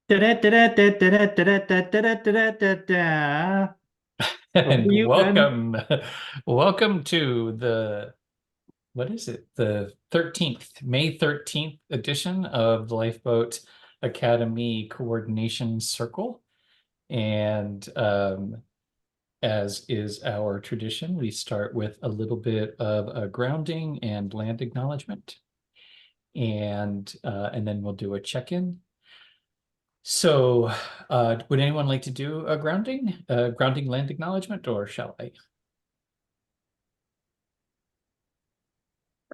Over to And you, Ben. welcome to what is it? The 13th, May 13th edition of the Lifeboat Academy Coordination Circle. And as is our tradition, we start with a little bit of a grounding and land acknowledgement. And then we'll do a check-in. So, would anyone like to do a grounding land acknowledgement, or shall I?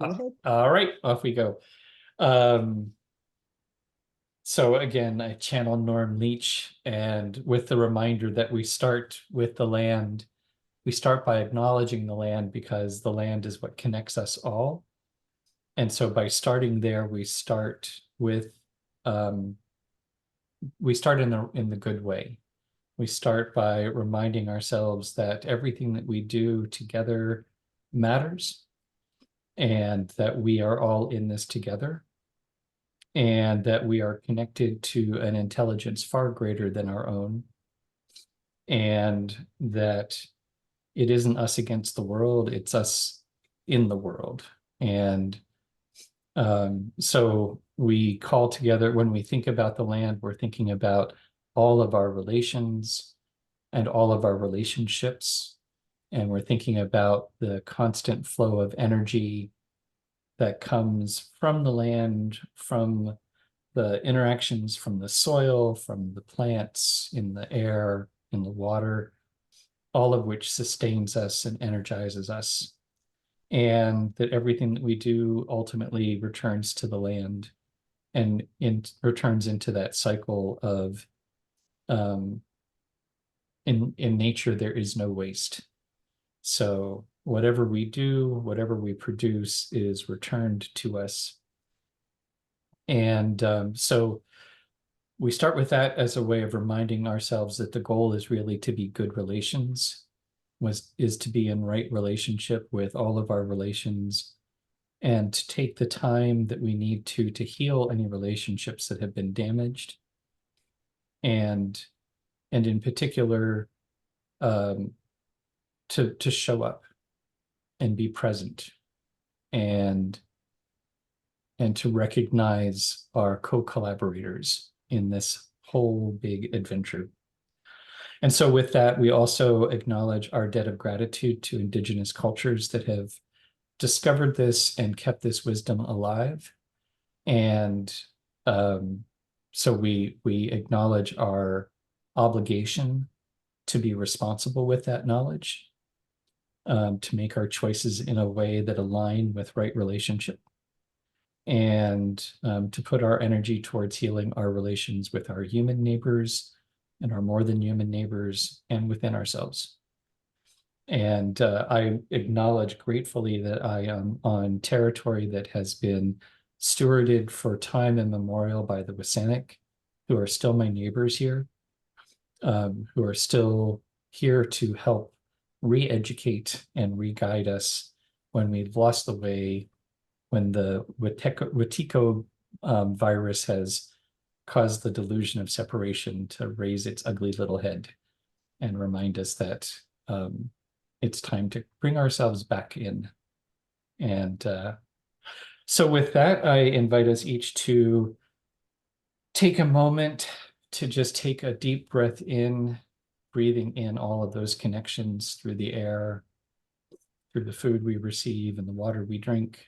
Go ahead. All right, off we go. Um, so again, I channel Norm Leach, and with the reminder that we start with the land, we start by acknowledging the land because the land is what connects us all. And so by starting there, um, we start in the good way. We start by reminding ourselves that everything that we do together matters and that we are all in this together and that we are connected to an intelligence far greater than our own, and that it isn't us against the world, it's us in the world. And so we call together, when we think about the land, we're thinking about all of our relations and all of our relationships. And we're thinking about the constant flow of energy that comes from the land, from the interactions from the soil, from the plants, in the air, in the water, all of which sustains us and energizes us. And that everything that we do ultimately returns to the land and returns into that cycle of in nature, there is no waste. So whatever we do, whatever we produce is returned to us. And so we start with that as a way of reminding ourselves that the goal is really to be good relations, is to be in right relationship with all of our relations, and to take the time that we need to heal any relationships that have been damaged, and in particular, um, to show up and be present, and to recognize our co-collaborators in this whole big adventure. And so with that, we also acknowledge our debt of gratitude to Indigenous cultures that have discovered this and kept this wisdom alive. And so we acknowledge our obligation to be responsible with that knowledge, to make our choices in a way that align with right relationship, and to put our energy towards healing our relations with our human neighbors and our more than human neighbors and within ourselves. And I acknowledge gratefully that I am on territory that has been stewarded for time immemorial by the Wasanic, who are still my neighbors here, who are still here to help re-educate and re-guide us when we've lost the way, when the Wetiko virus has caused the delusion of separation to raise its ugly little head and remind us that it's time to bring ourselves back in. And so with that, I invite us each to take a moment to just take a deep breath in, breathing in all of those connections through the air, through the food we receive and the water we drink.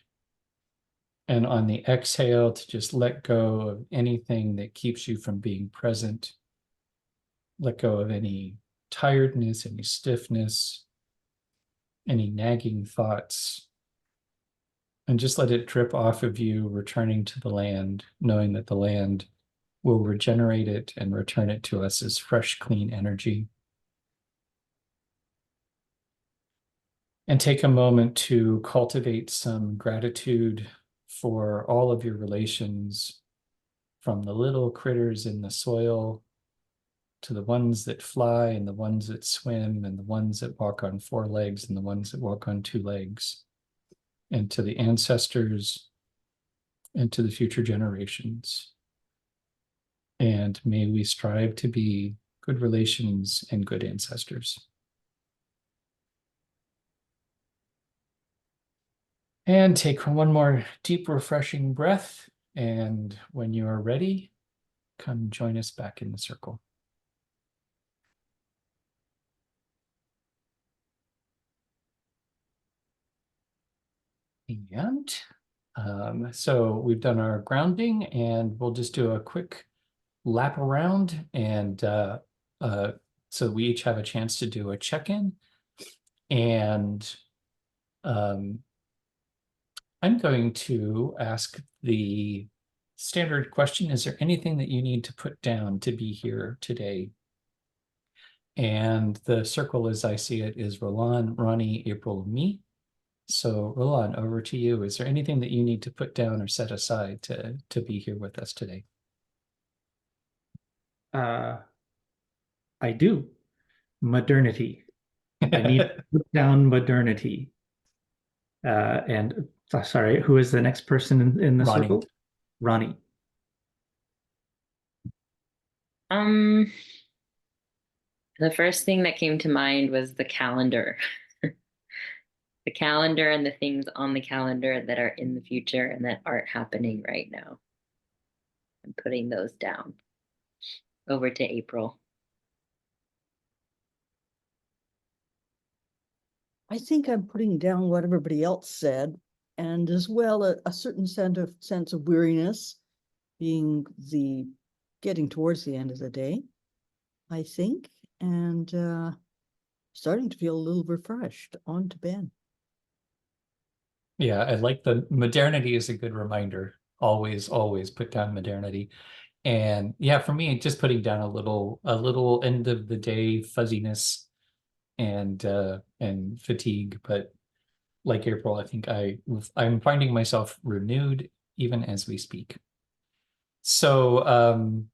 And on the exhale, to just let go of anything that keeps you from being present. Let go of any tiredness, any stiffness, any nagging thoughts, and just let it drip off of you, returning to the land, knowing that the land will regenerate it and return it to us as fresh, clean energy. And take a moment to cultivate some gratitude for all of your relations, from the little critters in the soil to the ones that fly and the ones that swim and the ones that walk on four legs and the ones that walk on two legs, and to the ancestors and to the future generations. And may we strive to be good relations and good ancestors. And take one more deep, refreshing breath. And when you are ready, come join us back in the circle. And so we've done our grounding, and we'll just do a quick lap around. And so we each have a chance to do a check-in. And I'm going to ask the standard question: is there anything that you need to put down to be here today? And the circle, as I see it, is Roland, Ronnie, April, me. So Roland, over to you. Is there anything that you need to put down or set aside to be here with us today? I do. Modernity. I need to put down modernity. And sorry, who is the next person in the Ronnie. circle? Ronnie. The first thing that came to mind was the calendar. The calendar and the things on the calendar that are in the future and that aren't happening right now. I'm putting those down. Over to April. I think I'm putting down what everybody else said, and as well a certain sense of weariness, being the getting towards the end of the day, I think, and starting to feel a little refreshed. On to Ben. Yeah, I like the modernity is a good reminder. Always, always put down modernity. And yeah, for me, just putting down a little end of the day fuzziness and fatigue. But like April, I think I'm finding myself renewed even as we speak. So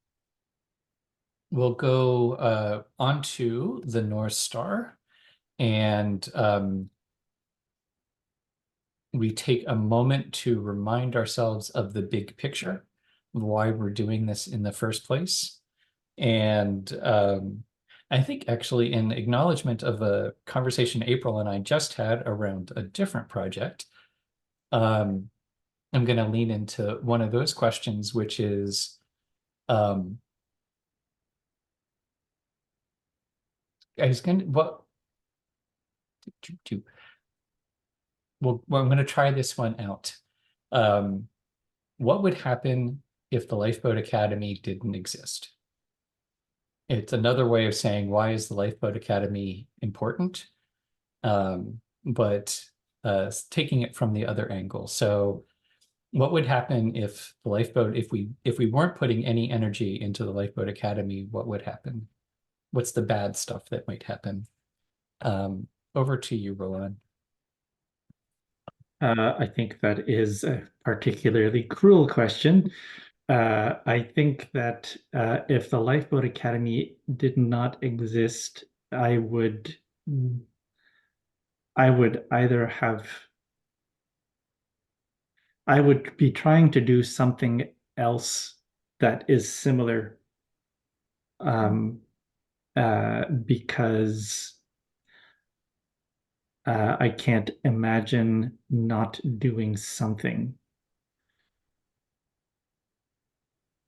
we'll go on to the North Star, and we take a moment to remind ourselves of the big picture, why we're doing this in the first place. And I think actually in acknowledgement of a conversation April and I just had around a different project, I'm going to lean into one of those questions, which is, I was going to, well, I'm going to try this one out. What would happen if the Lifeboat Academy didn't exist? It's another way of saying, why is the Lifeboat Academy important? But taking it from the other angle. So what would happen if the lifeboat, if we weren't putting any energy into the Lifeboat Academy, what would happen? What's the bad stuff that might happen? Over to you, Roland. I think that is a particularly cruel question. I think that if the Lifeboat Academy did not exist, I would either have, I would be trying to do something else that is similar, because I can't imagine not doing something,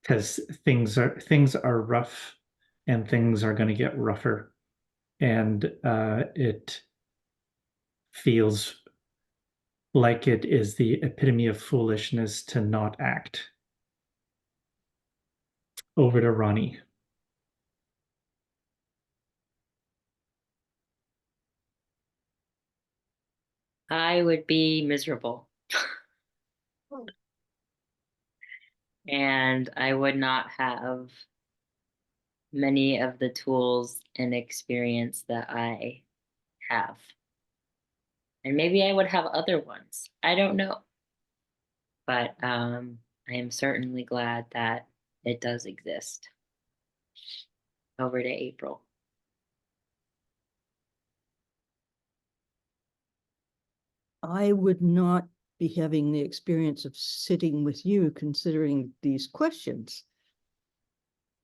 because things are rough, and things are going to get rougher, and it feels like it is the epitome of foolishness to not act. Over to Ronnie. I would be miserable. And I would not have many of the tools and experience that I have. And maybe I would have other ones. I don't know. But I am certainly glad that it does exist. Over to April. I would not be having the experience of sitting with you considering these questions.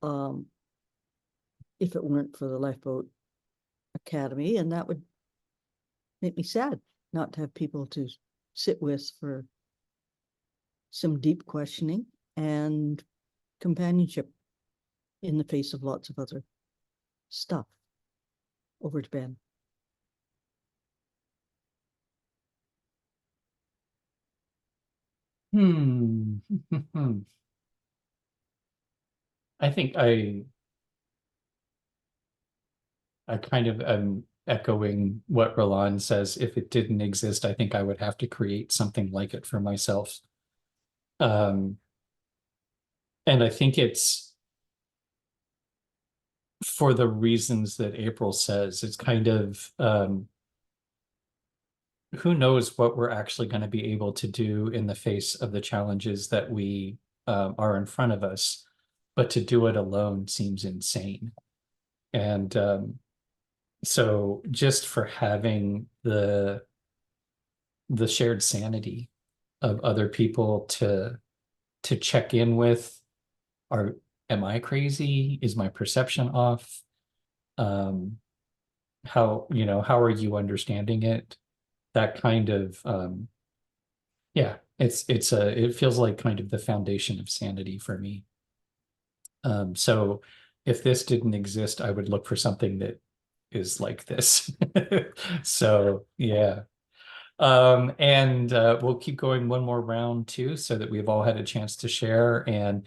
if it weren't for the Lifeboat Academy, and that would make me sad not to have people to sit with for some deep questioning and companionship in the face of lots of other stuff. Over to Ben. I think I kind of am echoing what Roland says. If it didn't exist, I think I would have to create something like it for myself. And I think it's for the reasons that April says. It's kind of who knows what we're actually going to be able to do in the face of the challenges that we are in front of us, but to do it alone seems insane. And so just for having the shared sanity of other people to check in with, am I crazy? Is my perception off? How are you understanding it? That kind of yeah, it feels like kind of the foundation of sanity for me. So if this didn't exist, I would look for something that is like this. So yeah. And we'll keep going one more round too, so that we've all had a chance to share. And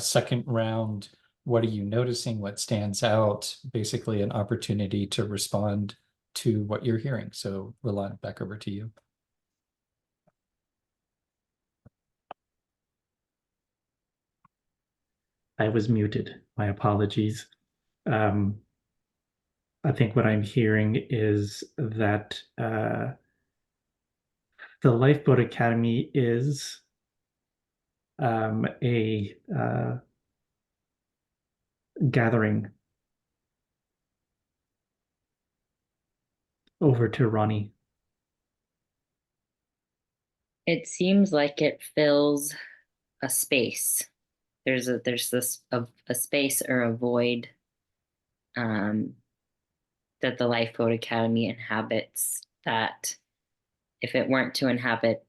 second round, what are you noticing? What stands out? Basically an opportunity to respond to what you're hearing. So Roland, back over to you. I was muted. My apologies. I think what I'm hearing is that the Lifeboat Academy is a gathering. Over to Ronnie. It seems like it fills a space. There's this a space or a void that the Lifeboat Academy inhabits, that if it weren't to inhabit,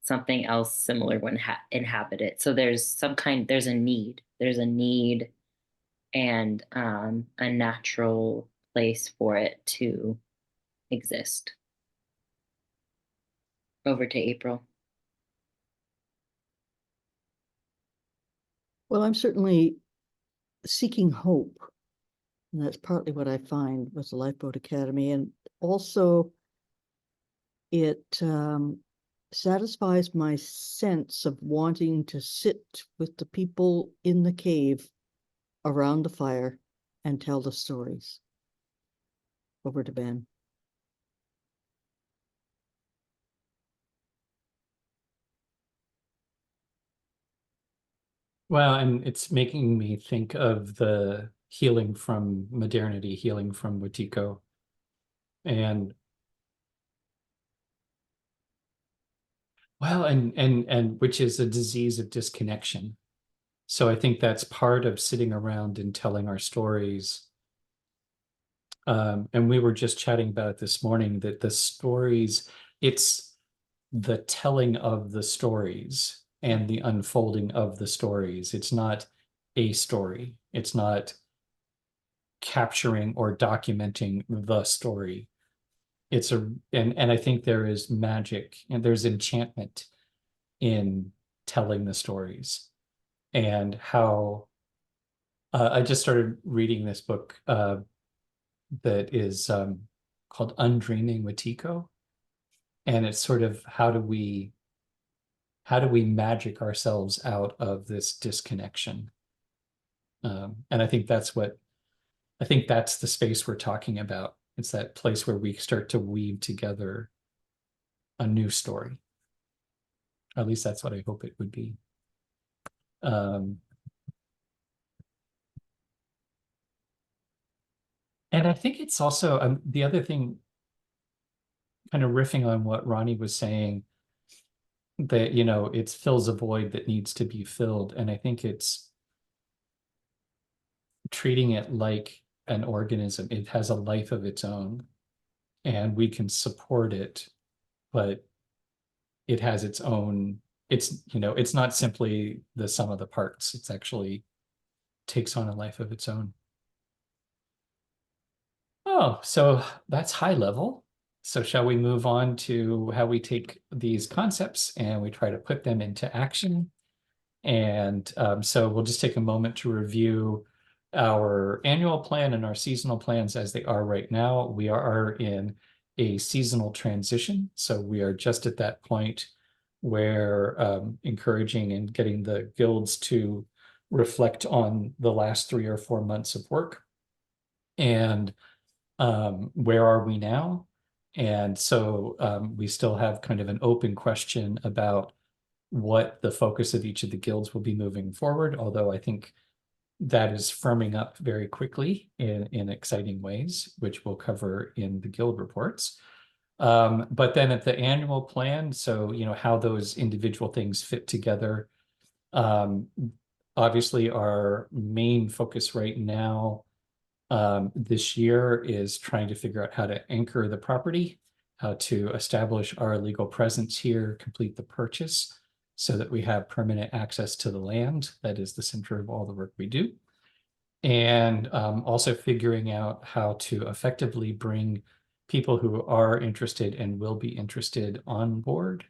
something else similar would inhabit it. So there's a need. There's a need and a natural place for it to exist. Over to April. Well, I'm certainly seeking hope. And that's partly what I find with the Lifeboat Academy. And also, it satisfies my sense of wanting to sit with the people in the cave around the fire and tell the stories. Over to Ben. Well, and it's making me think of the healing from modernity, healing from Wetiko. And well, and which is a disease of disconnection. So I think that's part of sitting around and telling our stories. And we were just chatting about it this morning, that the stories, it's the telling of the stories and the unfolding of the stories. It's not a story. It's not capturing or documenting the story. And I think there is magic and there's enchantment in telling the stories. And how I just started reading this book that is called Undreaming Wetiko. And it's sort of how do we magic ourselves out of this disconnection? And I think that's the space we're talking about. It's that place where we start to weave together a new story. At least that's what I hope it would be. And I think it's also the other thing, kind of riffing on what Ronnie was saying, that it fills a void that needs to be filled. And I think it's treating it like an organism. It has a life of its own, and we can support it, but it has its own, it's, it's not simply the sum of the parts. It's actually takes on a life of its own. Oh, so that's high level. So shall we move on to how we take these concepts and we try to put them into action? And so we'll just take a moment to review our annual plan and our seasonal plans as they are right now. We are in a seasonal transition. So we are just at that point where encouraging and getting the guilds to reflect on the last 3 or 4 months of work. And where are we now? And so we still have kind of an open question about what the focus of each of the guilds will be moving forward, although I think that is firming up very quickly in exciting ways, which we'll cover in the guild reports. But then at the annual plan, so how those individual things fit together. Obviously, our main focus right now this year is trying to figure out how to anchor the property, how to establish our legal presence here, complete the purchase so that we have permanent access to the land. That is the center of all the work we do. And also figuring out how to effectively bring people who are interested and will be interested on board.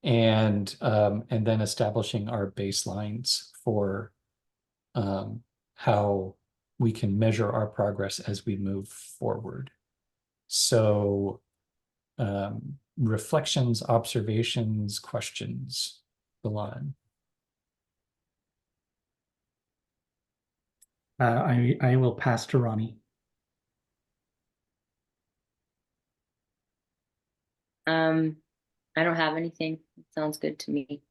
And then establishing our baselines for how we can measure our progress as we move forward. So reflections, observations, questions, Milan. I will pass to Ronnie. I don't have anything. It sounds good to me.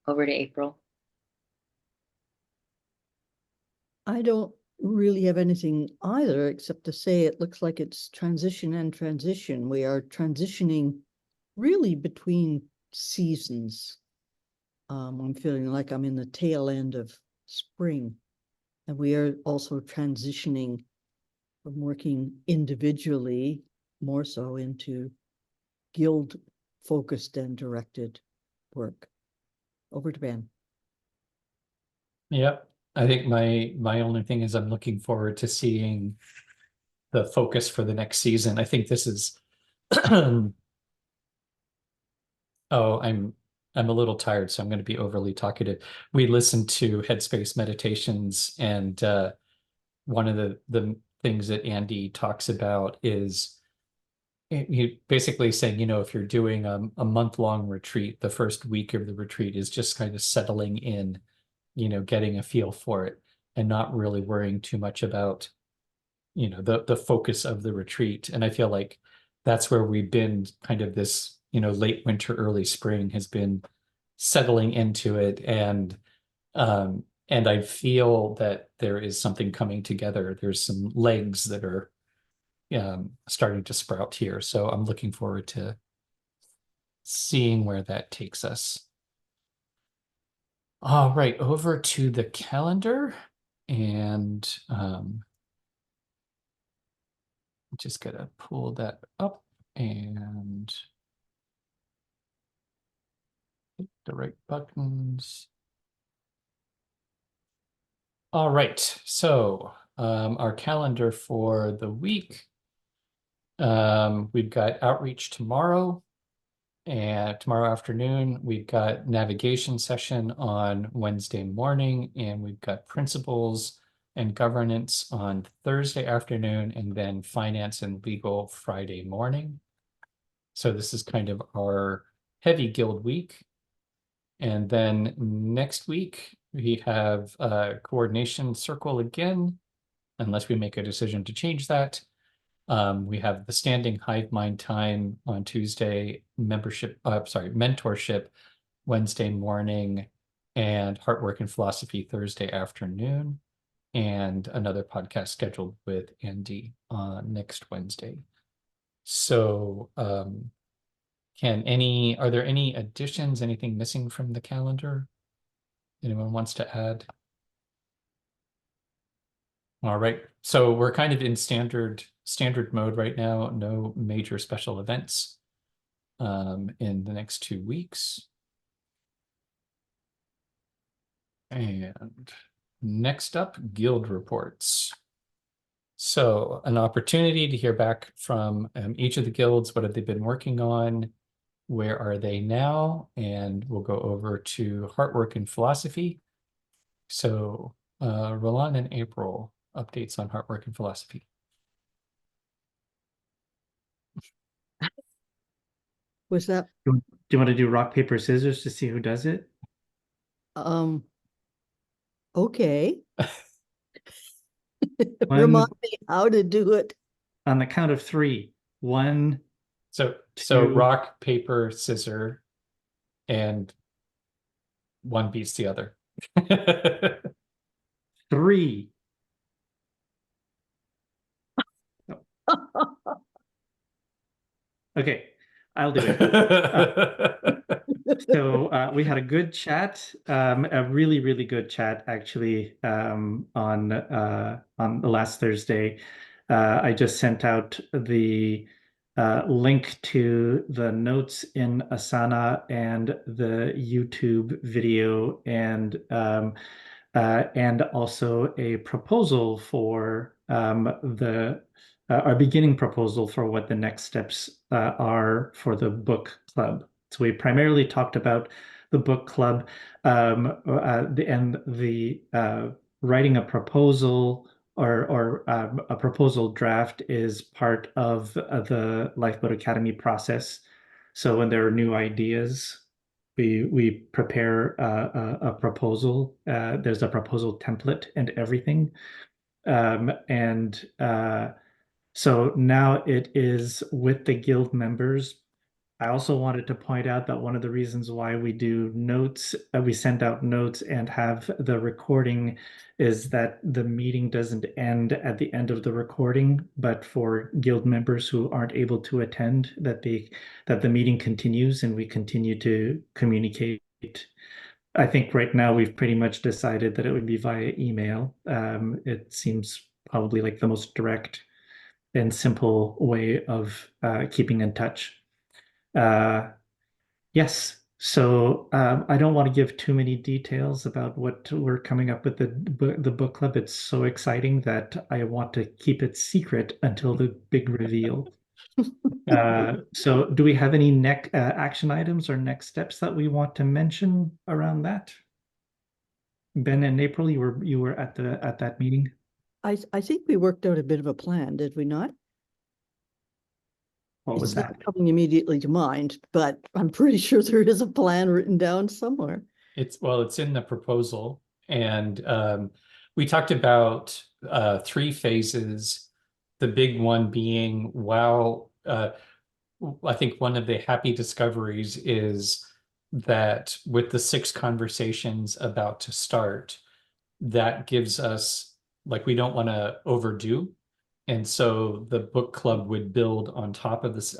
Over to April. I don't really have anything either, except to say it looks like it's transition and transition. We are transitioning really between seasons. I'm feeling like I'm in the tail end of spring, and we are also transitioning from working individually more so into guild focused and directed work. Over to Ben. Yep. I think my only thing is I'm looking forward to seeing the focus for the next season. I think this is oh, I'm a little tired, so I'm going to be overly talkative. We listened to Headspace meditations, and one of the things that Andy talks about is he basically saying, if you're doing a month-long retreat, the first week of the retreat is just kind of settling in, getting a feel for it and not really worrying too much about, the focus of the retreat. And I feel like that's where we've been kind of this, late winter, early spring has been settling into it. And I feel that there is something coming together. There's some legs that are starting to sprout here. So I'm looking forward to seeing where that takes us. All right, over to the calendar, and just gotta pull that up and hit the right buttons. All right, so our calendar for the week. We've got outreach tomorrow. And tomorrow afternoon, we've got navigation session on Wednesday morning, and we've got principles and governance on Thursday afternoon, and then finance and legal Friday morning. So this is kind of our heavy guild week. And then next week, we have a coordination circle again, unless we make a decision to change that. We have the standing hive mind time on Tuesday, mentorship Wednesday morning, and heart work and philosophy Thursday afternoon, and another podcast scheduled with Andy next Wednesday. So are there any additions, anything missing from the calendar? Anyone wants to add? All right, so we're kind of in standard mode right now. No major special events in the next 2 weeks. And next up, guild reports. So an opportunity to hear back from each of the guilds. What have they been working on? Where are they now? And we'll go over to Heart Work and Philosophy. So Roland and April, updates on Heart Work and Philosophy. Was that, Do you want to do rock, paper, scissors to see who does it? okay. One, Remind me how to do it. on the count of 3. 1, So 2, rock, paper, scissor, and one beats the other. 3. Okay, I'll do it. So we had a good chat, a really, really good chat actually, on the last Thursday. I just sent out the link to the notes in Asana and the YouTube video, and also a proposal for our beginning proposal for what the next steps are for the book club. So we primarily talked about the book club, and the writing a proposal or a proposal draft is part of the Lifeboat Academy process. So when there are new ideas, we prepare a proposal. There's a proposal template and everything, and so now it is with the guild members. I also wanted to point out that one of the reasons why we do notes, we send out notes and have the recording, is that the meeting doesn't end at the end of the recording, but for guild members who aren't able to attend, that the meeting continues and we continue to communicate. I think right now we've pretty much decided that it would be via email. It seems probably like the most direct and simple way of keeping in touch. Yes. So I don't want to give too many details about what we're coming up with the book club. It's so exciting that I want to keep it secret until the big reveal. So do we have any action items or next steps that we want to mention around that? Ben and April, you were at that meeting. I think we worked out a bit of a plan, did we not? What was It's that? not coming immediately to mind, but I'm pretty sure there is a plan written down somewhere. It's in the proposal, and we talked about 3 phases. The big one being, I think one of the happy discoveries is that with the 6 conversations about to start, that gives us, like, we don't want to overdo. And so the book club would build on top of this,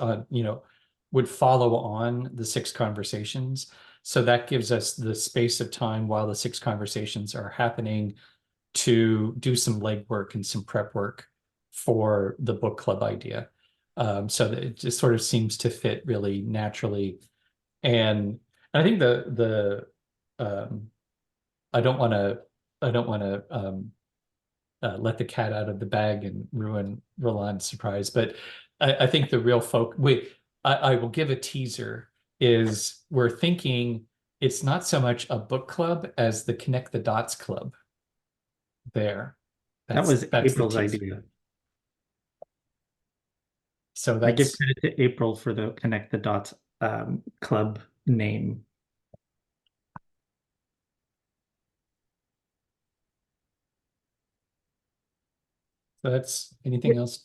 would follow on the 6 conversations. So that gives us the space of time while the 6 conversations are happening to do some legwork and some prep work for the book club idea. So that it just sort of seems to fit really naturally. And I think I don't want to let the cat out of the bag and ruin Roland's surprise, but I think the real I will give a teaser, is we're thinking it's not so much a book club as the Connect the Dots Club there. That was that's the April's teaser. idea. So I give that's, credit to April for the Connect the Dots club name. anything else?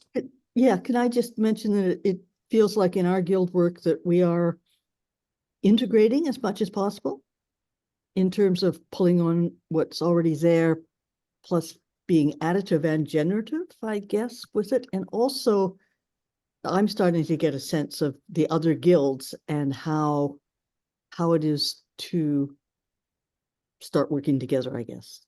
Yeah, can I just mention that it feels like in our guild work that we are integrating as much as possible in terms of pulling on what's already there, plus being additive and generative, I guess, with it. And also, I'm starting to get a sense of the other guilds and how it is to start working together, I guess.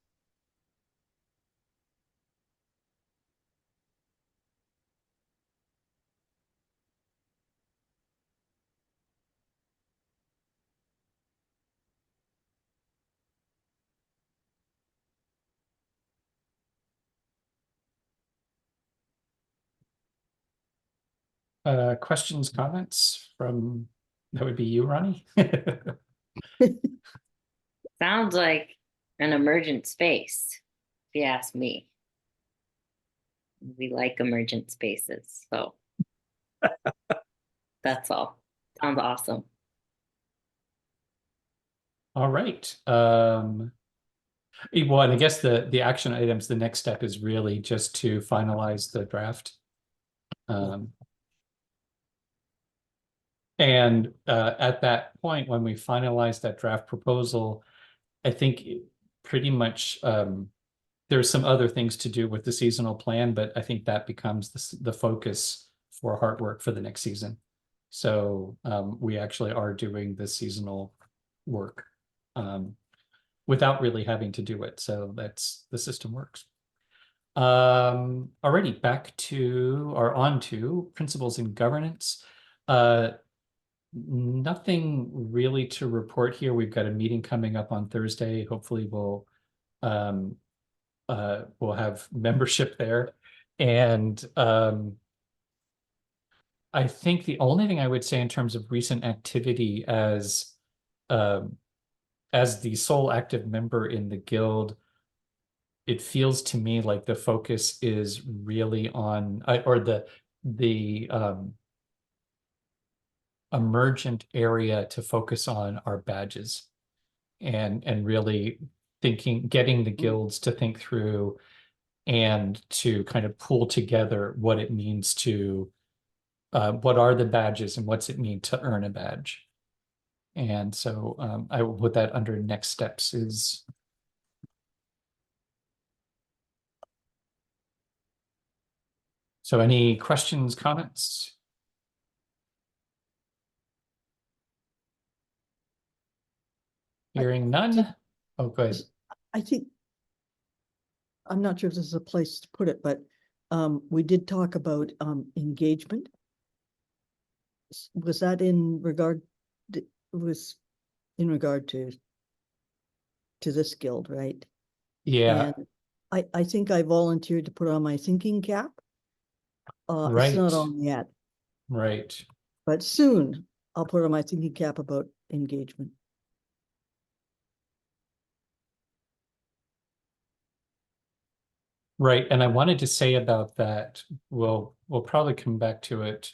Questions, comments from, that would be you, Ronnie? Sounds like an emergent space, if you ask me. We like emergent spaces, so that's all. Sounds awesome. All right. Well, and I guess the action items, the next step is really just to finalize the draft. And at that point, when we finalize that draft proposal, I think pretty much there's some other things to do with the seasonal plan, but I think that becomes the focus for hard work for the next season. So we actually are doing the seasonal work without really having to do it. So that's the system works. Alrighty, back to or on to principles and governance. Nothing really to report here. We've got a meeting coming up on Thursday. Hopefully we'll have membership there. And I think the only thing I would say in terms of recent activity as the sole active member in the guild, it feels to me like the focus is really on or the emergent area to focus on our badges and really getting the guilds to think through and to kind of pull together what it means to what are the badges and what's it mean to earn a badge. And so I will put that under next steps is. So any questions, comments? Hearing none? Oh, go ahead. I think, I'm not sure if this is a place to put it, but we did talk about engagement. Was that in regard, was in regard to this guild, right? Yeah, And I think I volunteered to put on my thinking cap. It's right. not on yet, Right. but soon I'll put on my thinking cap about engagement. Right. And I wanted to say about that, we'll probably come back to it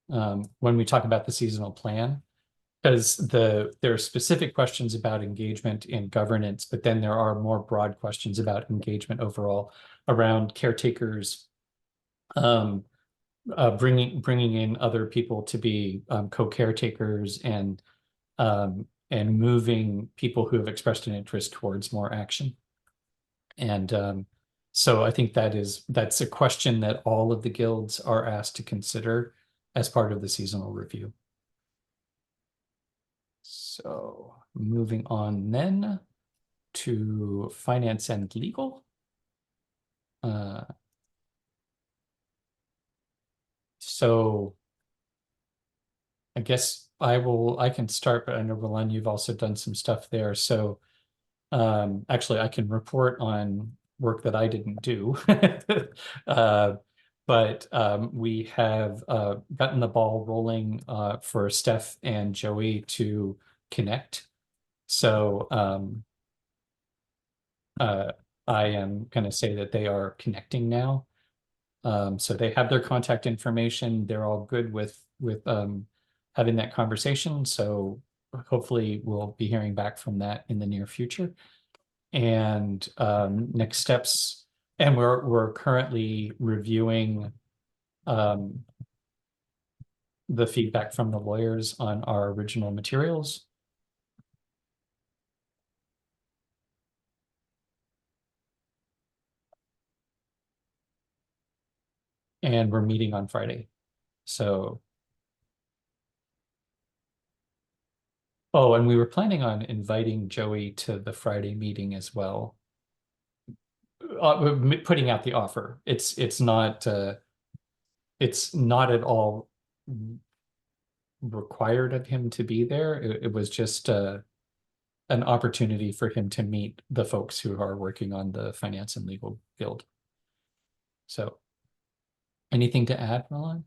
when we talk about the seasonal plan, because there are specific questions about engagement and governance, but then there are more broad questions about engagement overall around caretakers, bringing in other people to be co-caretakers and moving people who have expressed an interest towards more action. And so I think that's a question that all of the guilds are asked to consider as part of the seasonal review. So moving on then to finance and legal. So I guess I can start, but I know Roland, you've also done some stuff there. So actually I can report on work that I didn't do. But we have gotten the ball rolling for Steph and Joey to connect. So I am going to say that they are connecting now. So they have their contact information. They're all good with having that conversation. So hopefully we'll be hearing back from that in the near future. And next steps, and we're currently reviewing the feedback from the lawyers on our original materials. And we're meeting on Friday. So, oh, and we were planning on inviting Joey to the Friday meeting as well. Putting out the offer. It's not at all required of him to be there. It was just an opportunity for him to meet the folks who are working on the finance and legal guild. So anything to add, Roland?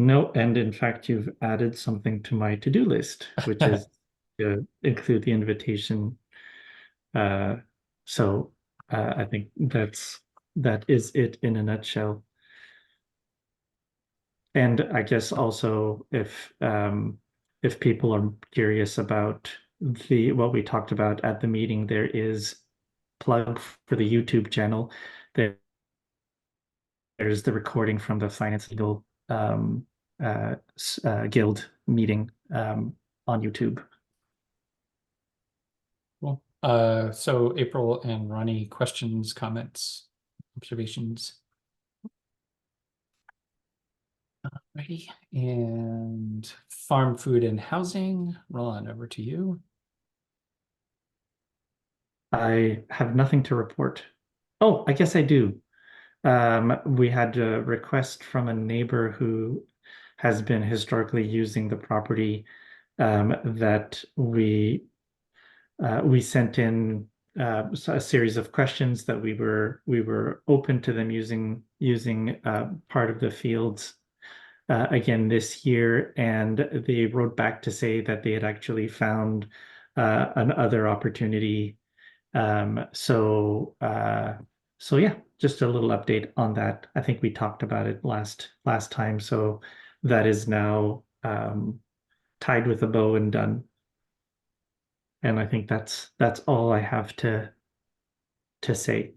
No, and in fact, you've added something to my to-do list, which is to include the invitation. Uh, so I think that is it in a nutshell. And I guess also if people are curious about what we talked about at the meeting, there is plug for the YouTube channel. There's the recording from the Finance Legal Guild meeting on YouTube. Cool. So April and Ronnie, questions, comments, observations? Alrighty, and farm, food, and housing. Roland, over to you. I have nothing to report. Oh, I guess I do. We had a request from a neighbor who has been historically using the property that we sent in a series of questions that we were open to them using part of the fields again this year, and they wrote back to say that they had actually found another opportunity. So yeah, just a little update on that. I think we talked about it last time, so that is now tied with a bow and done. And I think that's all I have to say.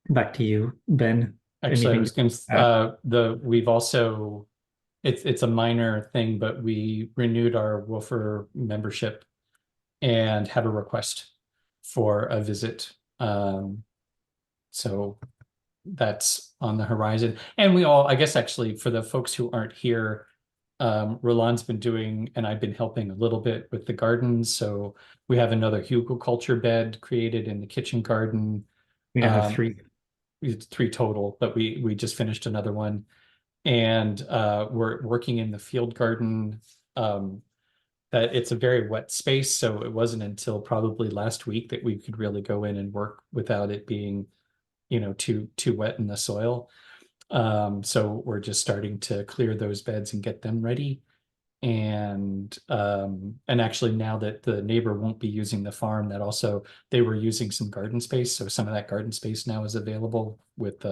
Back to you, Ben. Actually, I was Anything? gonna we've also it's a minor thing, but we renewed our Woofer membership and have a request for a visit. So that's on the horizon. And we all, I guess, actually, for the folks who aren't here, Roland's been doing, and I've been helping a little bit with the gardens. So we have another hugelkultur bed created in the kitchen garden. We now have 3. It's 3 total, but we just finished another one. And we're working in the field garden. That it's a very wet space, so it wasn't until probably last week that we could really go in and work without it being, too wet in the soil. So we're just starting to clear those beds and get them ready. And actually, now that the neighbor won't be using the farm, that also they were using some garden space, so some of that garden space now is available with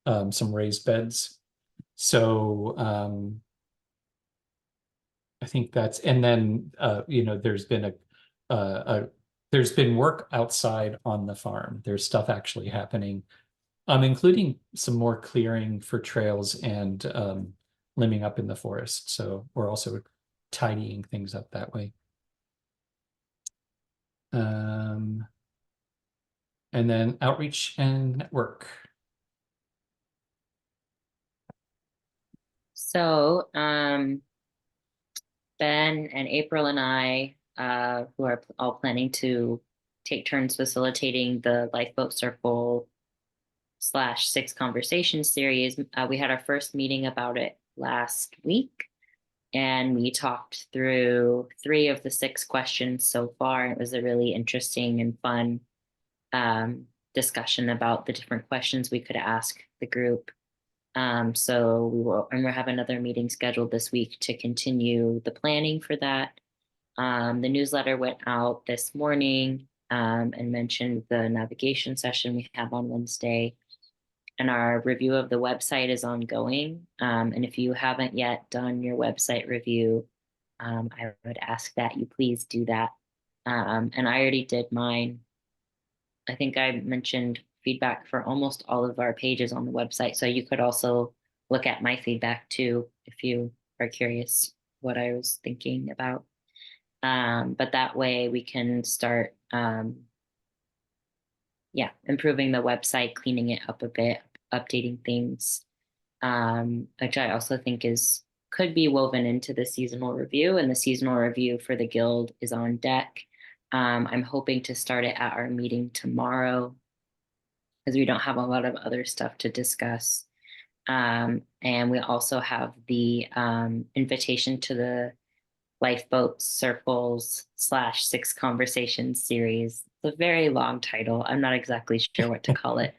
some raised beds. So I think that's, and then there's been there's been work outside on the farm. There's stuff actually happening, including some more clearing for trails and limbing up in the forest. So we're also tidying things up that way. And then outreach and network. So, Ben and April and I, who are all planning to take turns facilitating the Lifeboat Circle / 6 conversation series, we had our first meeting about it last week, and we talked through 3 of the 6 questions so far. It was a really interesting and fun discussion about the different questions we could ask the group. So we'll have another meeting scheduled this week to continue the planning for that. The newsletter went out this morning and mentioned the navigation session we have on Wednesday. And our review of the website is ongoing. And if you haven't yet done your website review, I would ask that you please do that. And I already did mine. I think I mentioned feedback for almost all of our pages on the website. So you could also look at my feedback too, if you are curious what I was thinking about. But that way we can start, improving the website, cleaning it up a bit, updating things, which I also think could be woven into the seasonal review, and the seasonal review for the guild is on deck. I'm hoping to start it at our meeting tomorrow because we don't have a lot of other stuff to discuss. And we also have the invitation to the Lifeboat Circles / 6 conversations series It's a very long title. I'm not exactly sure what to call it.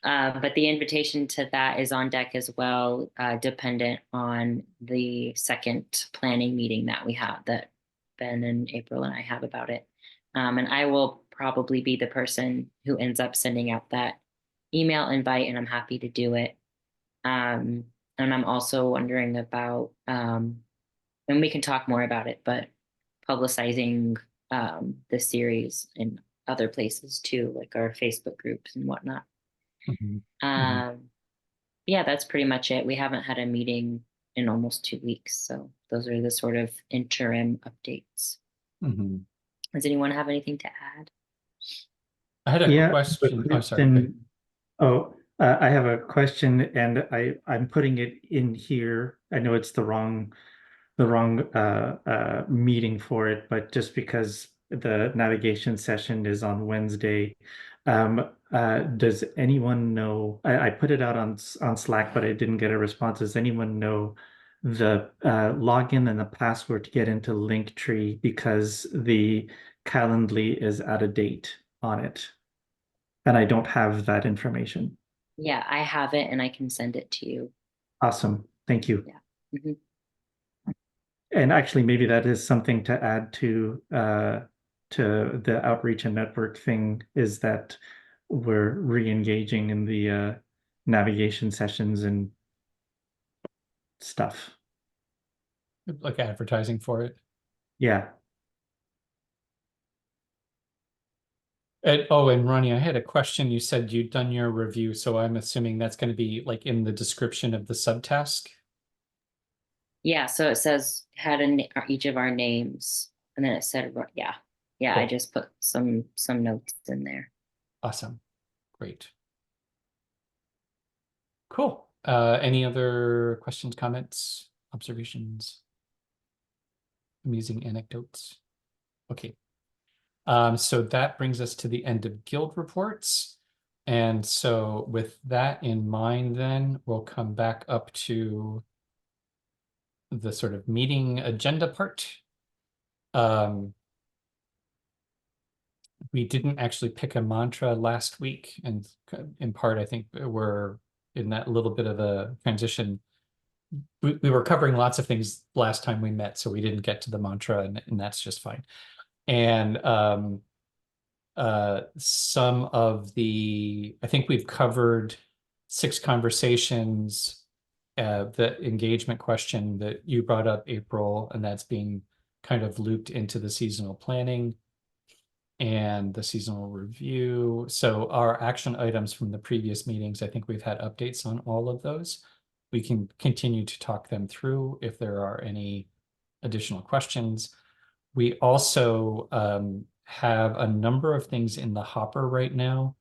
But the invitation to that is on deck as well, dependent on the second planning meeting that we have that Ben and April and I have about it. And I will probably be the person who ends up sending out that email invite, and I'm happy to do it. And I'm also wondering about, and we can talk more about it, but publicizing the series in other places too, like our Facebook groups and whatnot. Mhm. Yeah, that's pretty much it. We haven't had a meeting in almost 2 weeks, so those are the sort of interim updates. Mhm. Does anyone have anything to add? I had a Yeah, question. the Oh, sorry. Go ahead. question. Oh, I have a question, and I'm putting it in here. I know it's the wrong meeting for it, but just because the navigation session is on Wednesday, does anyone know? I put it out on Slack, but I didn't get a response. Does anyone know the login and the password to get into Linktree, because the Calendly is out of date on it, and I don't have that information. Yeah, I have it and I can send it to you. Awesome, thank you. Yeah. Mhm. And actually, maybe that is something to add to the outreach and network thing, is that we're re-engaging in the navigation sessions and stuff. Like advertising for it. Yeah. And Ronnie, I had a question. You said you'd done your review, so I'm assuming that's going to be like in the description of the subtask. Yeah, so it says had each of our names, and then it said, yeah. I Cool. just put some notes in there. Awesome. Great. Cool. Any other questions, comments, observations, amusing anecdotes? Okay. So that brings us to the end of guild reports. And so with that in mind, then we'll come back up to the sort of meeting agenda part. We didn't actually pick a mantra last week, and in part, I think we're in that little bit of a transition. We were covering lots of things last time we met, so we didn't get to the mantra, and that's just fine. And some of I think we've covered 6 conversations, the engagement question that you brought up, April, and that's being kind of looped into the seasonal planning and the seasonal review. So our action items from the previous meetings, I think we've had updates on all of those. We can continue to talk them through if there are any additional questions. We also have a number of things in the hopper right now.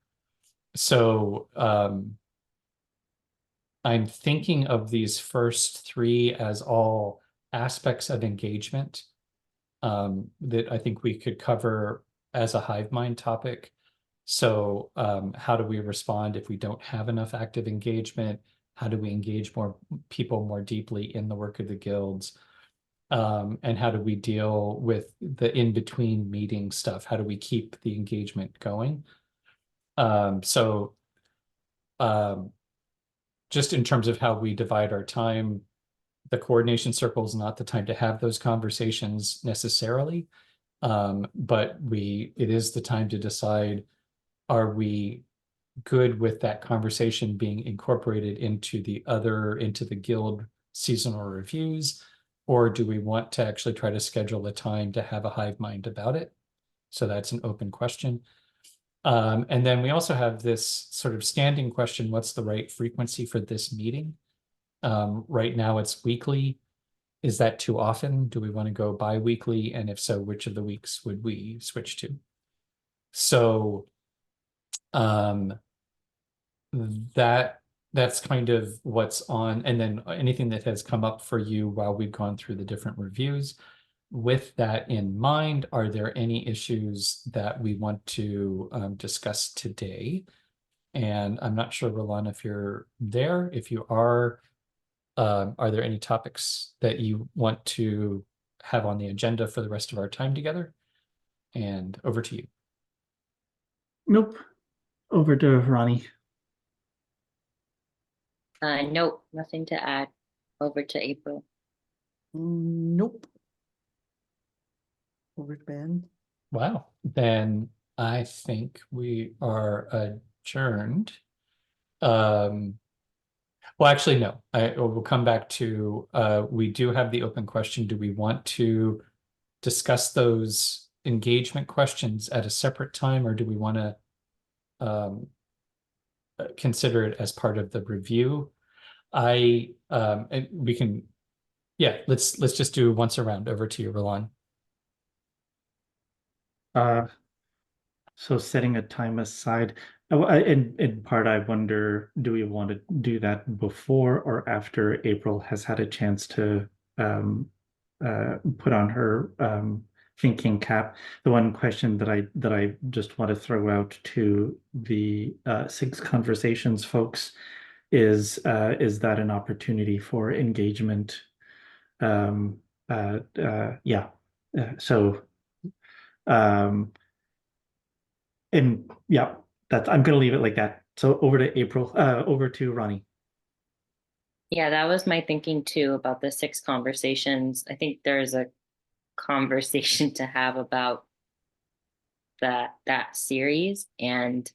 So I'm thinking of these first 3 as all aspects of engagement that I think we could cover as a hive mind topic. So how do we respond if we don't have enough active engagement? How do we engage more people more deeply in the work of the guilds? And how do we deal with the in-between meeting stuff? How do we keep the engagement going? Just in terms of how we divide our time, the coordination circle is not the time to have those conversations necessarily. But it is the time to decide, are we good with that conversation being incorporated into the guild seasonal reviews, or do we want to actually try to schedule a time to have a hive mind about it? So that's an open question. And then we also have this sort of standing question: what's the right frequency for this meeting? Right now it's weekly. Is that too often? Do we want to go bi-weekly? And if so, which of the weeks would we switch to? So that's kind of what's on. And then anything that has come up for you while we've gone through the different reviews. With that in mind, are there any issues that we want to discuss today? And I'm not sure, Roland, if you're there. If you are there any topics that you want to have on the agenda for the rest of our time together? And over to you. Nope. Over to Ronnie. Nope, nothing to add. Over to April. Nope. Over to Ben. Wow, then I think we are adjourned. Well, actually, no. We'll come back to we do have the open question. Do we want to discuss those engagement questions at a separate time, or do we want to consider it as part of the review? And we can, yeah, let's just do once around. Over to you, Roland. So setting a time aside, in part, I wonder, do we want to do that before or after April has had a chance to put on her thinking cap? The one question that I just want to throw out to the Six Conversations folks is that an opportunity for engagement? Yeah. So. And yeah, I'm gonna leave it like that. So over to April, over to Ronnie. Yeah, that was my thinking too about the six conversations. I think there's a conversation to have about that series and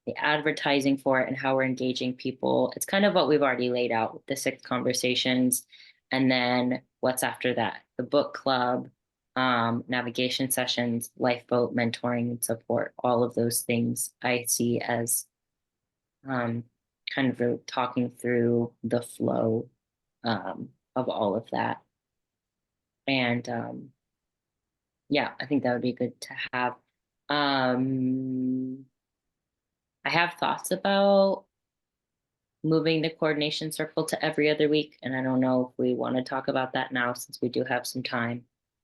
the advertising for it and how we're engaging people. It's kind of what we've already laid out with the six conversations. And then what's after that? The book club, navigation sessions, lifeboat, mentoring and support, all of those things I see as kind of really talking through the flow of all of that. And yeah, I think that would be good to have. I have thoughts about moving the coordination circle to every other week, and I don't know if we want to talk about that now since we do have some time,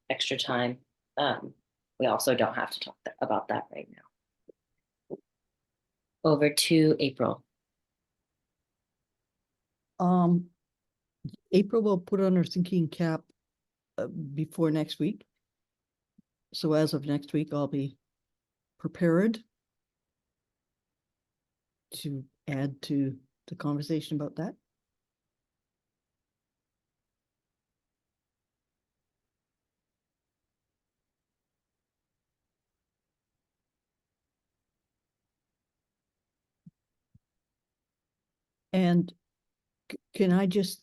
extra time. We also don't have to talk about that right now. Over to April. April will put on her thinking cap before next week. So as of next week, I'll be prepared to add to the conversation about that. And can I just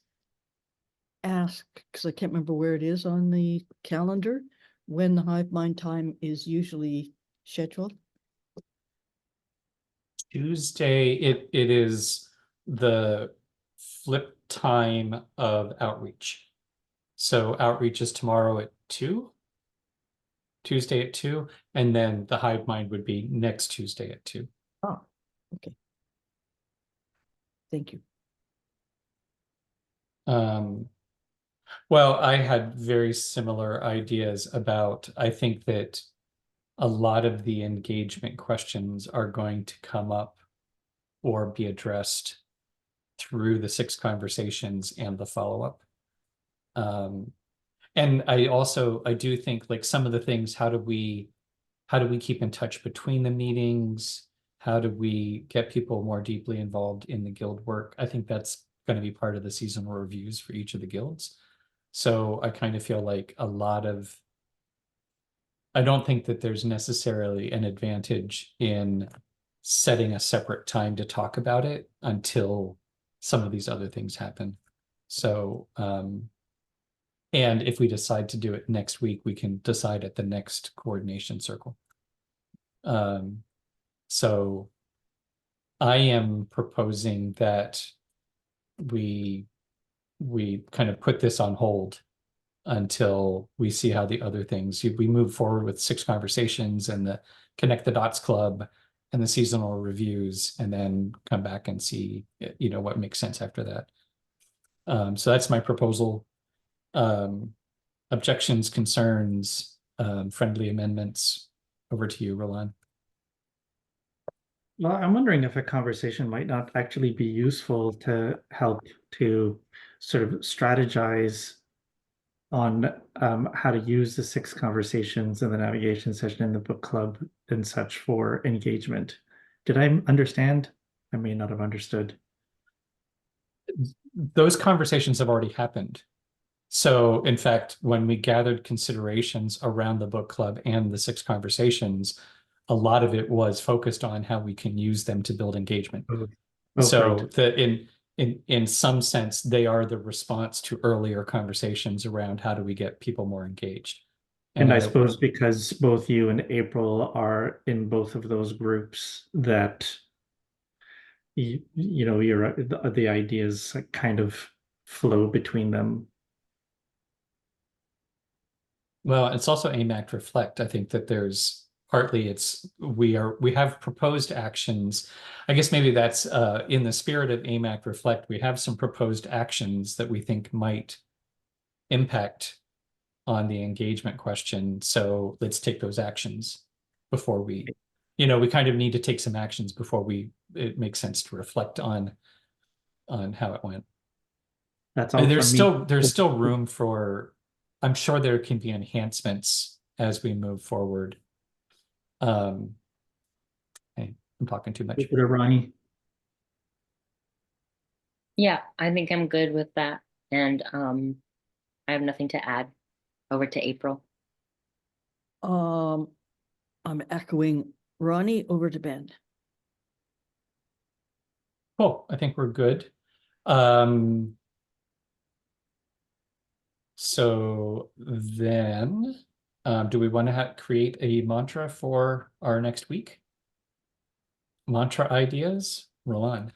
ask, because I can't remember where it is on the calendar, when the hive mind time is usually scheduled? Tuesday, it is the flip time of outreach. So outreach is tomorrow at 2, Tuesday at 2, and then the hive mind would be next Tuesday at 2. Oh, okay. Thank you. Well, I had very similar ideas about, I think that a lot of the engagement questions are going to come up or be addressed through the six conversations and the follow-up. And I do think like some of the things, how do we keep in touch between the meetings? How do we get people more deeply involved in the guild work? I think that's going to be part of the seasonal reviews for each of the guilds. So I kind of feel like I don't think that there's necessarily an advantage in setting a separate time to talk about it until some of these other things happen. So, and if we decide to do it next week, we can decide at the next coordination circle. So I am proposing that we kind of put this on hold until we see how the other things, we move forward with six conversations and the Connect the Dots Club and the seasonal reviews, and then come back and see, what makes sense after that. So that's my proposal. Objections, concerns, friendly amendments. Over to you, Roland. Well, I'm wondering if a conversation might not actually be useful to help to sort of strategize on how to use the six conversations and the navigation session in the book club and such for engagement. Did I understand? I may not have understood. Those conversations have already happened. So in fact, when we gathered considerations around the book club and the 6 conversations, a lot of it was focused on how we can use them to build engagement. Oh, So great. in some sense, they are the response to earlier conversations around how do we get people more engaged. And I suppose because both you and April are in both of those groups, that you know, the ideas kind of flow between them. Well, it's also aim, act, reflect. I think that there's partly we have proposed actions. I guess maybe that's in the spirit of aim, act, reflect. We have some proposed actions that we think might impact on the engagement question. So let's take those actions before we, we kind of need to take some actions before it makes sense to reflect on how it went. That's all And from me. there's still room for, I'm sure there can be enhancements as we move forward. Okay, I'm talking too much. Over to Ronnie. Yeah, I think I'm good with that. And I have nothing to add. Over to April. I'm echoing Ronnie. Over to Ben. Cool, I think we're good. So then, do we want to create a mantra for our next week? Mantra ideas? Roll on.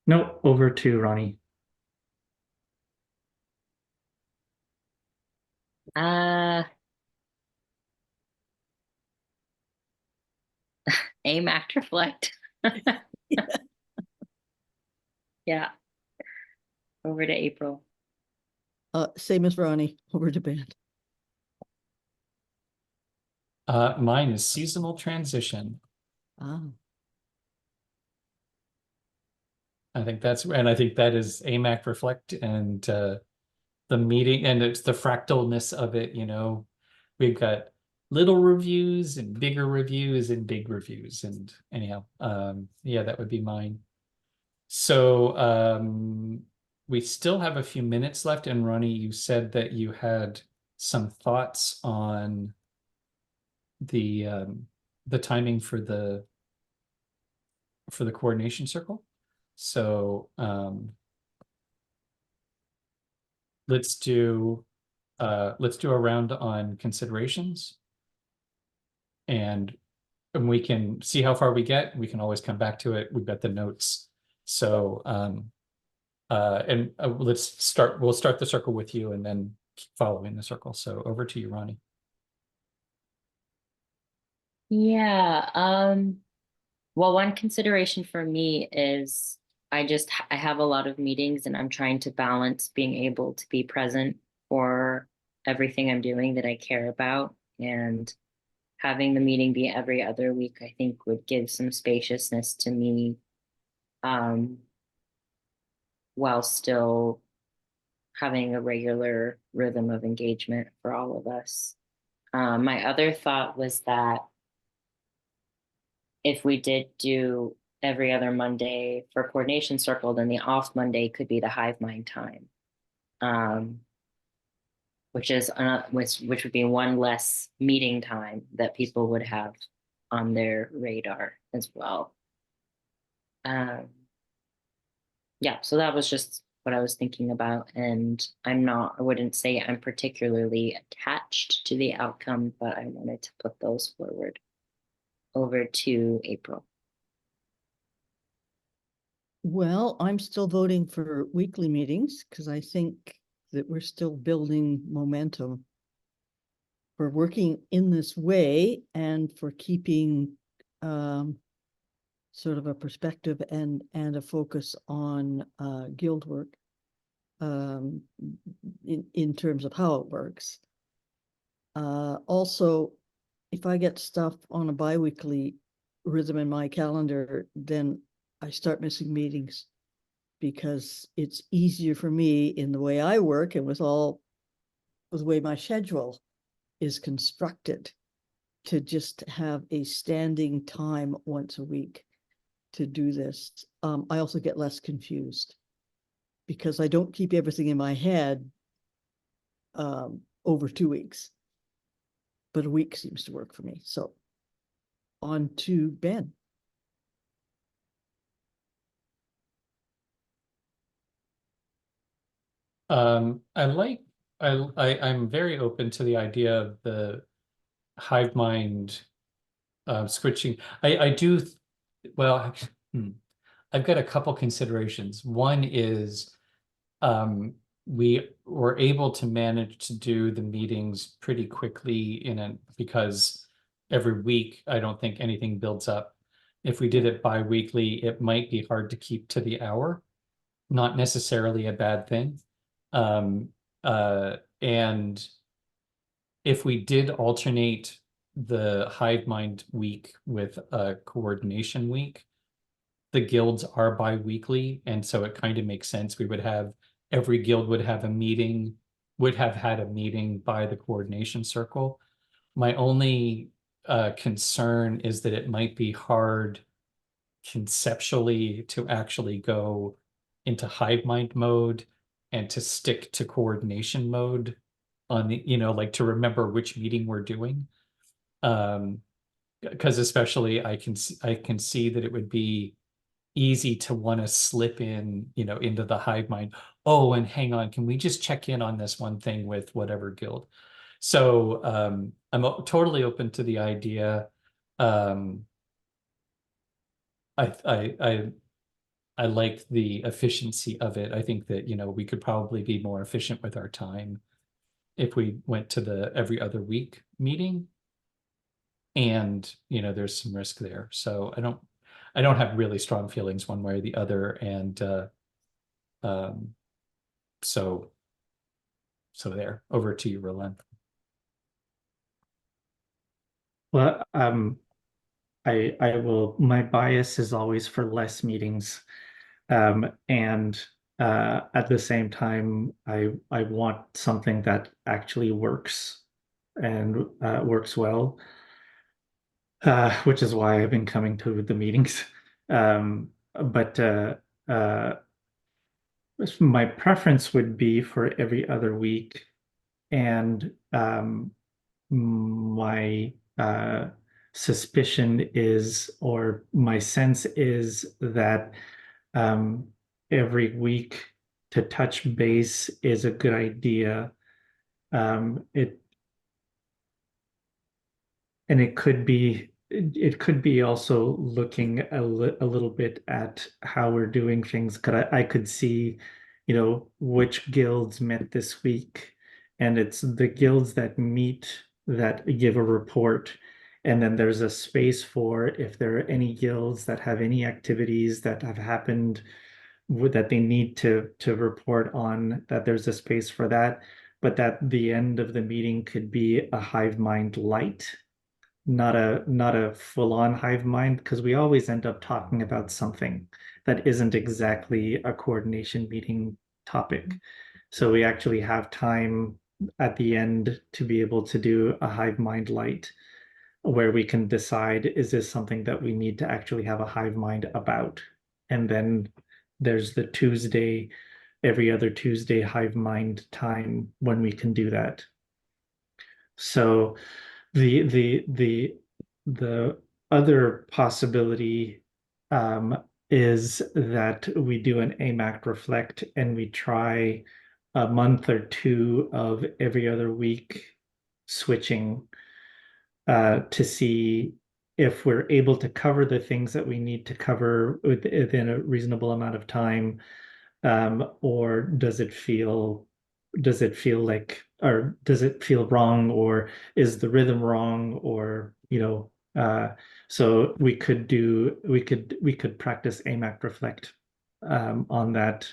No, over to Ronnie. Aim, act, reflect. Yeah. Over to April. Same as Ronnie. Over to Ben. Mine is seasonal transition. Ah. I think that is aim, act, reflect, and the meeting, and it's the fractalness of it. We've got little reviews and bigger reviews and big reviews, and anyhow, yeah, that would be mine. So we still have a few minutes left, and Ronnie, you said that you had some thoughts on the timing for the coordination circle. So let's do a round on considerations, and we can see how far we get. We can always come back to it. We've got the notes. So we'll start the circle with you and then keep following the circle. So over to you, Ronnie. Yeah. Well, one consideration for me is I have a lot of meetings and I'm trying to balance being able to be present for everything I'm doing that I care about, and having the meeting be every other week, I think would give some spaciousness to me, while still having a regular rhythm of engagement for all of us. My other thought was that if we did do every other Monday for coordination circle, then the off Monday could be the hive mind time, which would be one less meeting time that people would have on their radar as well. Yeah, so that was just what I was thinking about, and I wouldn't say I'm particularly attached to the outcome, but I wanted to put those forward. Over to April. Well, I'm still voting for weekly meetings because I think that we're still building momentum for working in this way and for keeping sort of a perspective and a focus on guild work in terms of how it works. Also, if I get stuff on a biweekly rhythm in my calendar, then I start missing meetings because it's easier for me in the way I work and with the way my schedule is constructed to just have a standing time once a week to do this. I also get less confused because I don't keep everything in my head over 2 weeks. But a week seems to work for me. So on to Ben. I'm very open to the idea of the hive mind switching. I do, well, I've got a couple considerations. One is we were able to manage to do the meetings pretty quickly because every week, I don't think anything builds up. If we did it bi-weekly, it might be hard to keep to the hour. Not necessarily a bad thing. And if we did alternate the hive mind week with a coordination week, the guilds are bi-weekly, and so it kind of makes sense. We would have every guild would have a meeting, would have had a meeting by the coordination circle. My only concern is that it might be hard conceptually to actually go into hive mind mode and to stick to coordination mode on the, like to remember which meeting we're doing. Because especially I can see that it would be easy to want to slip in, into the hive mind. Oh, and hang on, can we just check in on this one thing with whatever guild? So I'm totally open to the idea. I like the efficiency of it. I think that, we could probably be more efficient with our time if we went to the every other week meeting. And, there's some risk there. So I don't have really strong feelings one way or the other. And so there, over to you, Roland. Well, I will, my bias is always for less meetings. And at the same time, I want something that actually works and works well, which is why I've been coming to the meetings. But my preference would be for every other week, and my suspicion is, or my sense is that every week to touch base is a good idea. It could be also looking a little bit at how we're doing things. I could see, which guilds met this week, and it's the guilds that meet that give a report. And then there's a space for if there are any guilds that have any activities that have happened that they need to report on, that there's a space for that. But that the end of the meeting could be a hive mind light, not a full-on hive mind, because we always end up talking about something that isn't exactly a coordination meeting topic. So we actually have time at the end to be able to do a hive mind light where we can decide, is this something that we need to actually have a hive mind about? And then there's the Tuesday, every other Tuesday hive mind time when we can do that. So the other possibility is that we do an AMAC reflect and we try a month or two of every other week switching to see if we're able to cover the things that we need to cover within a reasonable amount of time, or does it feel like, or does it feel wrong, or is the rhythm wrong, or so we could practice AMAC reflect on that,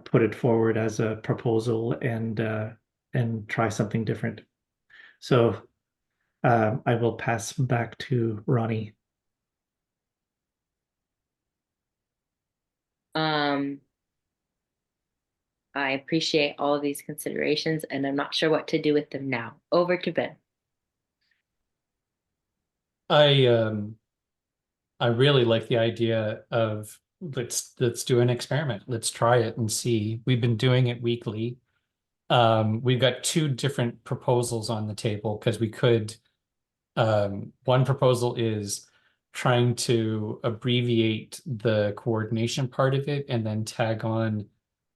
put it forward as a proposal, and try something different. So I will pass back to Ronnie. Um, I appreciate all of these considerations, and I'm not sure what to do with them now. Over to Ben. I really like the idea of let's do an experiment. Let's try it and see. We've been doing it weekly. We've got two different proposals on the table because we could one proposal is trying to abbreviate the coordination part of it and then tag on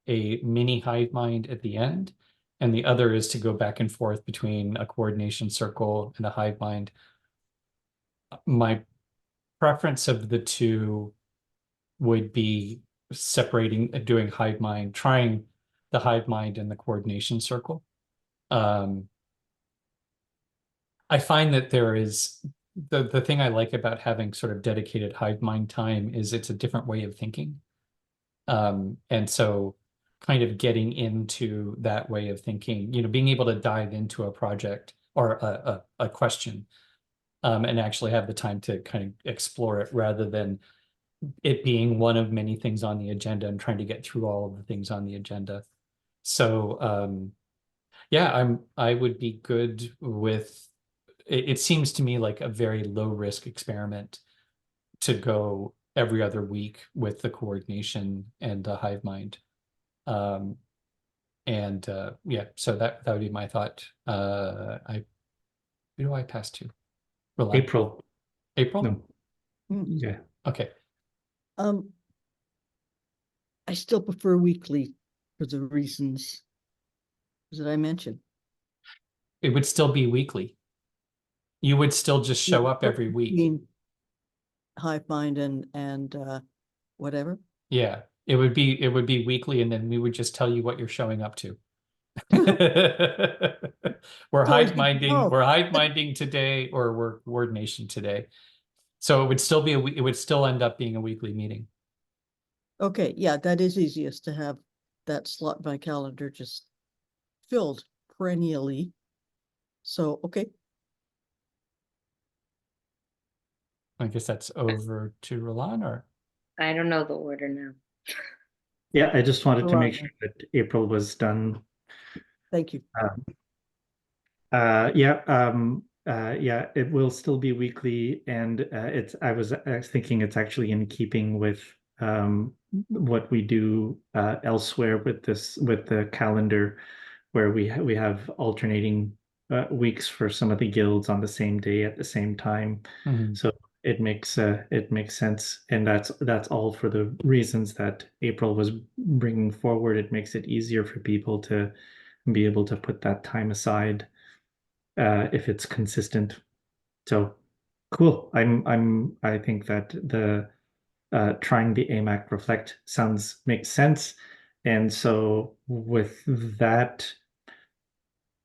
a mini hive mind at the end. And the other is to go back and forth between a coordination circle and a hive mind. My preference of the two would be separating, doing hive mind, trying the hive mind and the coordination circle. I find that there is the thing I like about having sort of dedicated hive mind time is it's a different way of thinking. And so kind of getting into that way of thinking, being able to dive into a project or a question and actually have the time to kind of explore it rather than it being one of many things on the agenda and trying to get through all of the things on the agenda. So yeah, I would be good with it seems to me like a very low risk experiment to go every other week with the coordination and the hive mind. And yeah, so that would be my thought. Who do I pass to? Roland? April. April? No. Mm. Yeah. Okay. I still prefer weekly for the reasons that I mentioned. It would still be weekly. You would still just show Yeah, up every week. between hive mind and whatever. Yeah, it would be weekly, and then we would just tell you what you're showing up to. We're It's always hive good to minding, know. we're hive minding today, or we're coordination today. So it would still be it would still end up being a weekly meeting. Okay, yeah, that is easiest to have that slot in my calendar just filled perennially. So, okay, I guess that's over to Roland, or I don't know the order now. Yeah, I just wanted to make Right. sure that April was done. thank you. Yeah, it will still be weekly, and I was thinking it's actually in keeping with what we do elsewhere with the calendar, where we have alternating weeks for some of the guilds on the same day at the same time. Mhm. So it makes sense, and that's all for the reasons that April was bringing forward. It makes it easier for people to be able to put that time aside if it's consistent. So cool. I think that the trying the AMAC reflect makes sense. And so with that,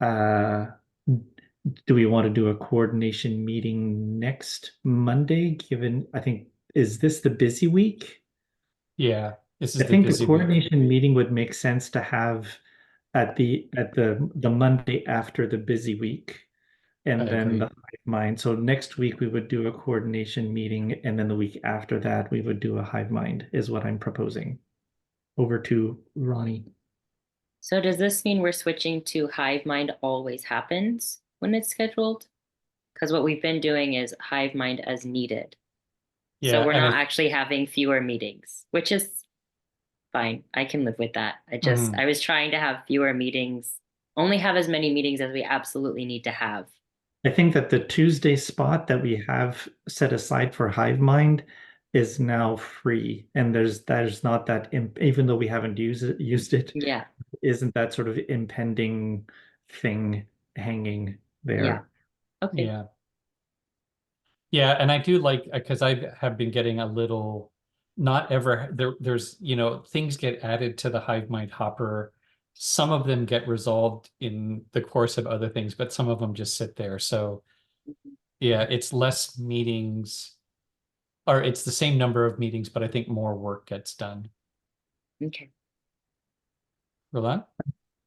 uh, do we want to do a coordination meeting next Monday? I think, is this the busy week? Yeah, this I is the think the busy week. coordination meeting would make sense to have at the Monday after the busy week. I And then agree. the hive mind. So next week we would do a coordination meeting, and then the week after that we would do a hive mind, is what I'm proposing. Over to Ronnie. So does this mean we're switching to hive mind always happens when it's scheduled? Because what we've been doing is hive mind as needed. So Yeah, we're and not actually having fewer meetings, which is fine. I can live with that. Mhm. I was trying to have fewer meetings, only have as many meetings as we absolutely need to have. I think that the Tuesday spot that we have set aside for hive mind is now free, and there's not that even though we haven't used it, Yeah. isn't that sort of impending thing hanging Yeah. there. Okay. Yeah. Yeah, and I do like because I have been getting a little not ever there's things get added to the hive mind hopper. Some of them get resolved in the course of other things, but some of them just sit there. So yeah, it's less meetings or it's the same number of meetings, but I think more work gets done. Okay. Roland?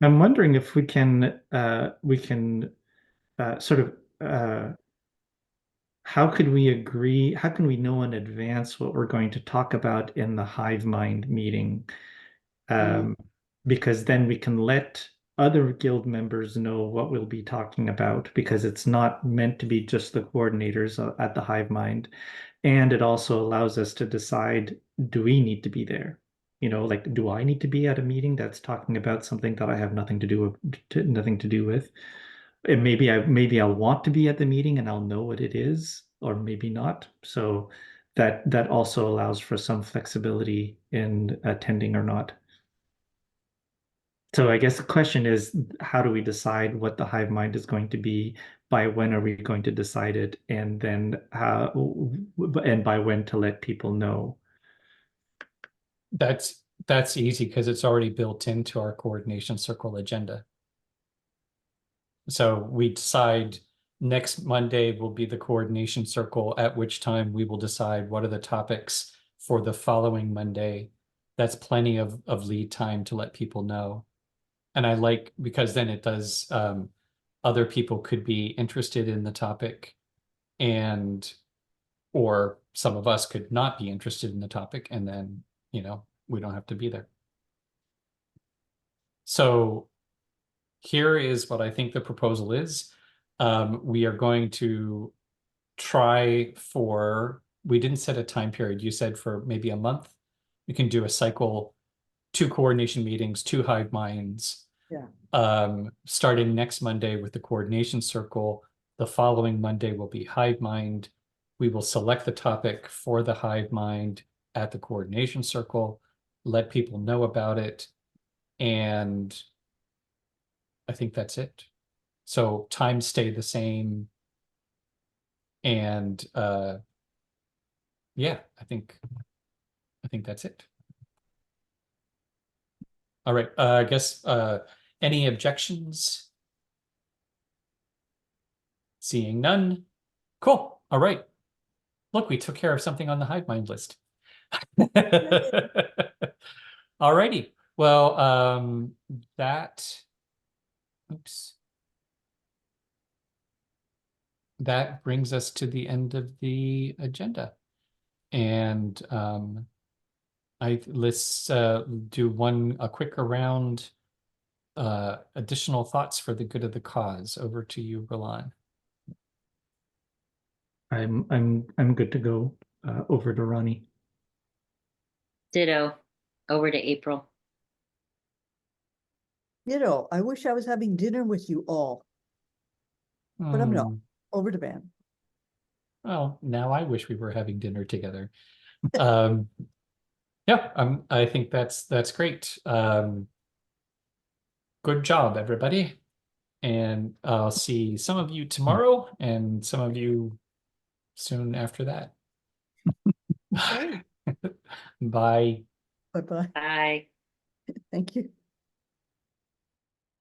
I'm wondering if we can sort of how can we know in advance what we're going to talk about in the hive mind meeting? Mm. because then we can let other guild members know what we'll be talking about, because it's not meant to be just the coordinators at the hive mind. And it also allows us to decide, do we need to be there? You know, like, do I need to be at a meeting that's talking about something that I have nothing to do with, nothing to do with? And maybe I'll want to be at the meeting and I'll know what it is, or maybe not. So that also allows for some flexibility in attending or not. So I guess the question is, how do we decide what the hive mind is going to be? By when are we going to decide it? And then and by when to let people know? That's easy because it's already built into our coordination circle agenda. So we decide next Monday will be the coordination circle, at which time we will decide what are the topics for the following Monday. That's plenty of lead time to let people know. And I like, because then it does, other people could be interested in the topic, and or some of us could not be interested in the topic, and then, you know, we don't have to be there. So here is what I think the proposal is. We are going to try for, we didn't set a time period. You said for maybe a month. You can do a cycle, 2 coordination meetings, 2 hive minds. Yeah. Starting next Monday with the coordination circle. The following Monday will be hive mind. We will select the topic for the hive mind at the coordination circle, let people know about it, and I think that's it. So times stay the same. And yeah, I think that's it. All right, I guess any objections? Seeing none. Cool. All right. Look, we took care of something on the hive mind list. All righty. Well, oops. That brings us to the end of the agenda. And let's do a quick round. Additional thoughts for the good of the cause. Over to you, Roland. I'm good to go. Over to Ronnie. Ditto. Over to April. You know, I wish I was having dinner with you all, but I'm not. Over to Van. Well, now I wish we were having dinner together. Yeah, I think that's great. Good job, everybody. And I'll see some of you tomorrow and some of you soon after that. Okay. Bye. Bye-bye. Bye. Thank you.